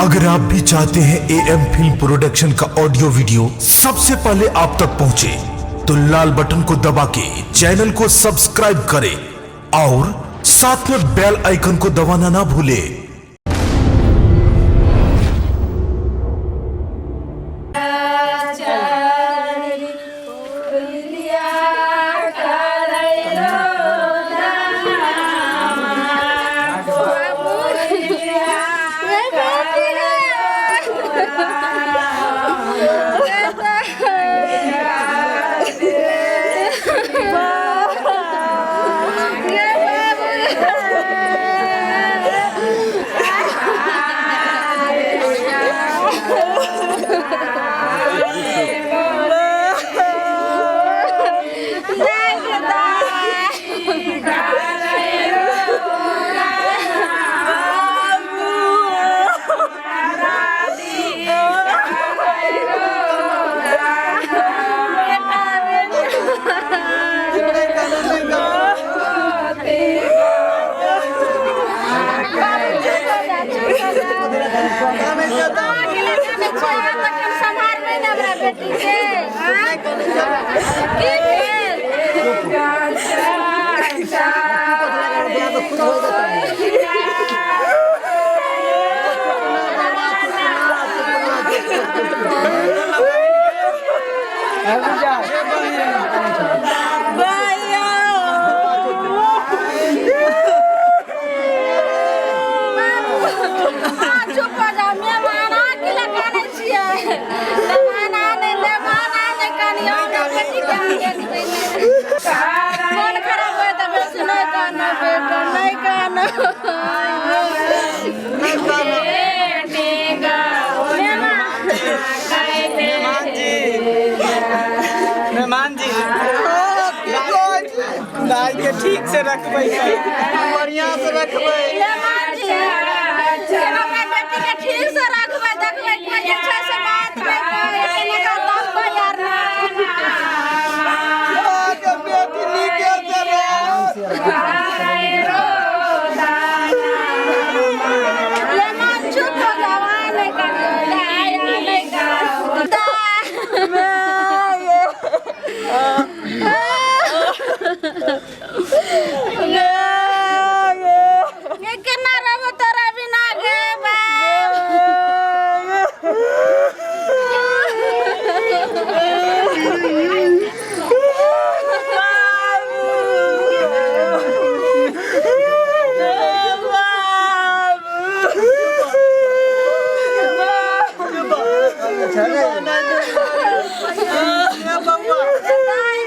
अगर आप भी चाहते हैं एएम फिल्म प्रोडक्शन का ऑडियो वीडियो सबसे पहले आप तक पहुंचे तो लाल बटन को दबा के चैनल को सब्सक्राइब करें और साथ में बेल आइकन को दबाना ना भूलें। मेहमान जी दाल के ठीक से रखबै, बढ़िया से रखबै। मेहमान जी हमरा बेटी के ठीक से रखबै, देखबै कोई अच्छा से बात करबै, एने का दब यार ना आज बेटी नीके से मेहमान चुप हो जाओ, नहीं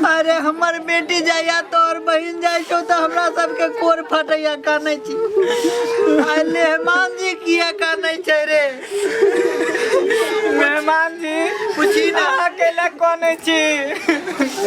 अरे हमर बेटी जाया तो और बहन जाय छौ तो हमरा सबके कोर फटैया कानै छी। आ मेहमान जी किया कानै छै रे? मेहमान जी पूछी ना अकेला कानै छी,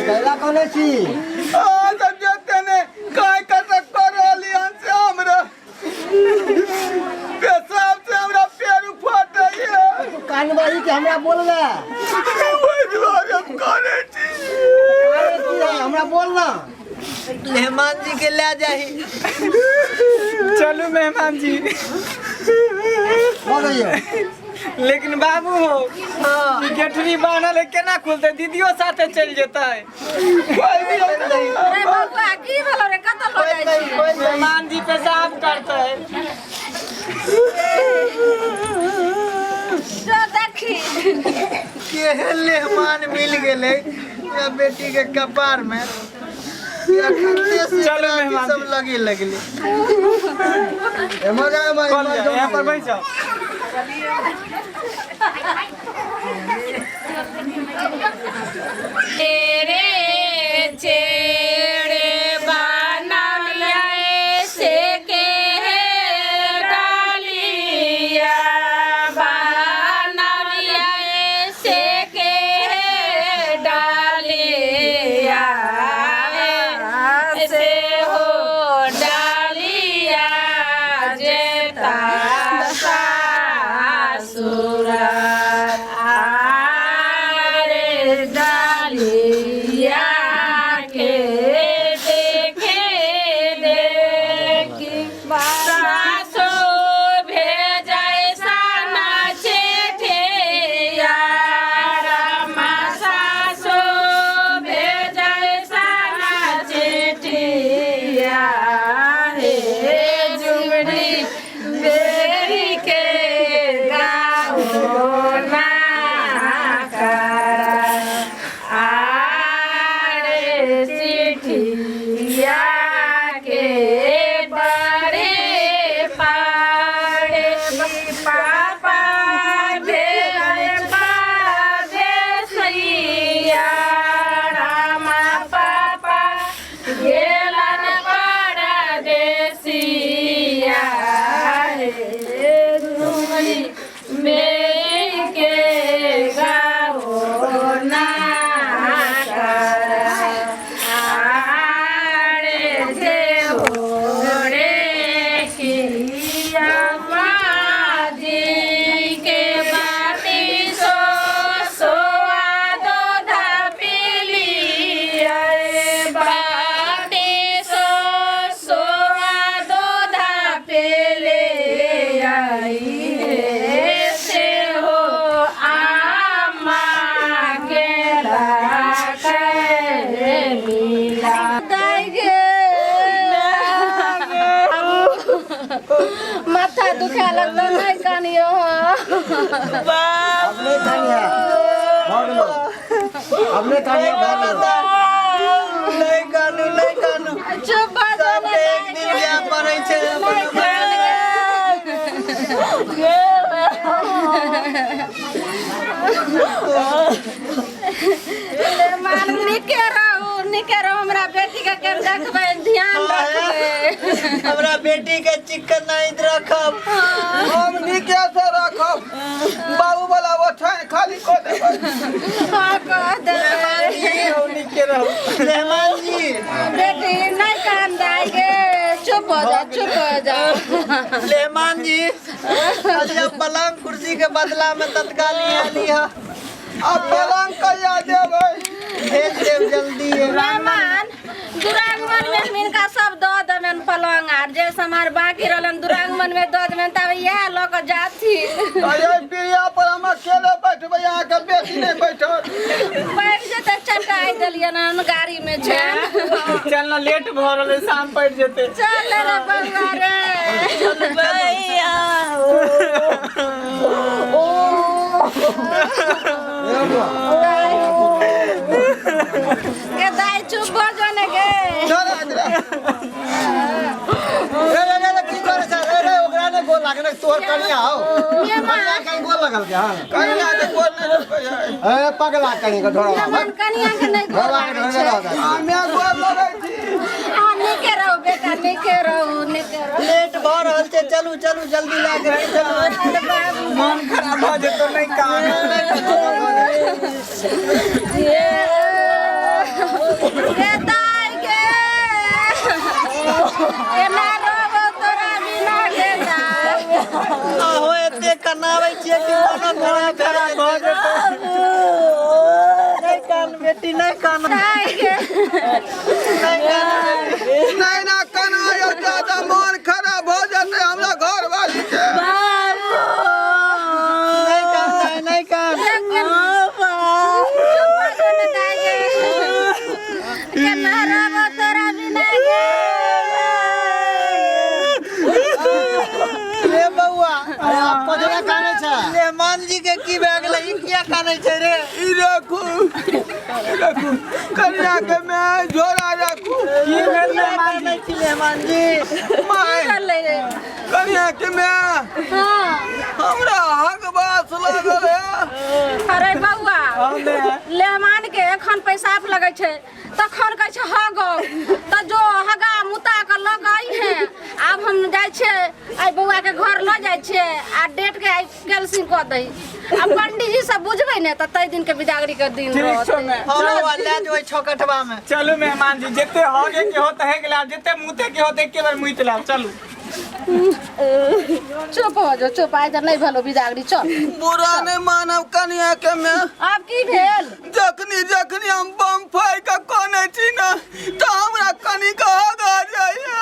अकेला कानै छी। आ सब जते ने काय कत करलियन से हमरा पेशाब से हमरा पैर फटैया। कानबारी के हमरा बोलला ओइ दुआरे हम कानै छी। हमरा बोलना मेहमान जी के ले जाही। चलो मेहमान जी। लेकिन बाबू हो गेठरी बांधल केना खुलते? दीदियों साथे चल जेतै। मेहमान जी पेशाब करते केहन मेहमान मिल गेले बेटी के कपार में। चलो मेहमान सब लगी लगली यहाँ पर बैठ जाओ। तेरे चेहरे सासु अब नहीं खानी है भाग लो अब नहीं खानी है भाग लो नहीं कानू चुप सब एक दिन क्या पड़े छे निके रहो हमरा बेटी के कर देखबे ध्यान रखबे हमरा बेटी के चिकन नहीं रखब हम निके से रखब बाबू वाला वो छान खाली को देबे निके रहो मेहमान जी बेटी नहीं कांदाएगे चुप हो जा मेहमान जी अब पलंग कुर्सी के बदला में तत्काल लिया अब पलंग कहिया देबै भेज देब जल्दी मेहमान दुरागमन में इनका सब दो देवन पलंग आर जे हमार बाकी रहलन दुरागमन में दो देवन तब यह लोग जाती अरे पिया पर हम अकेले बैठबै यहाँ के बेटी नहीं बैठल बैठ जते चटाई देलिए ना गाड़ी में छे चल ना लेट भ रहले शाम पड़ जेते चल रे बंगा रे भैया के दाई चुप हो जाने के चल रे की करे छ रे ओकरा ने गोल लागने तोर कनिया हो ये मां कहीं गोल लगल के हां कनिया के गोल नहीं ए पगला कनी के ढोरा मन कनिया के नहीं गोल हमें गोल लगै छी निके रहो बेटा निके रहो लेट भ रहल छै चलू जल्दी लागे मन खराब भ जेतो नहीं कान ये दाई के ए मारो तोरा बिना के दाई आहो एते कनावे छिए कि मन खराब भ जेतो नहीं कान बेटी नहीं कान दाई के नहीं ना कना यो ज्यादा मन खराब हो जाते हमरा घर वाली के नहीं कान के मारो तोरा बिना के रे बउआ आप पजरा काने छ मेहमान जी के की भए गेलै ई किया काने छ रे ई रखू कन्या के मैं झोरा रखू की भेल मेहमान जी माय कन्या के मैं हां हमरा हक बास लागल है अरे बउआ लेमान के एखन पेशाब लगै छै तखन कहै छै हगो त जो हगा मुता के लगै है आब हम जाय छै आई बउआ के घर ल जाय छै आ डेट के कैंसिल क दई अब पंडित जी सब बुझबै ने त तै दिन के बिदागरी के दिन रहतै चलो ले जो छोकटवा में चलो मेहमान जी जितने होगे के होते है के लाभ जितने मुते के होते के बार मुइत लाभ चलो चुप हो जो चुप आइ त नहीं भलो बिदागरी चल बुरा नहीं मानव कन्या के मैं अब की भेल जखनी हम बम फाड़ के कोने छी ना तो हमरा कनी का हगा जाइए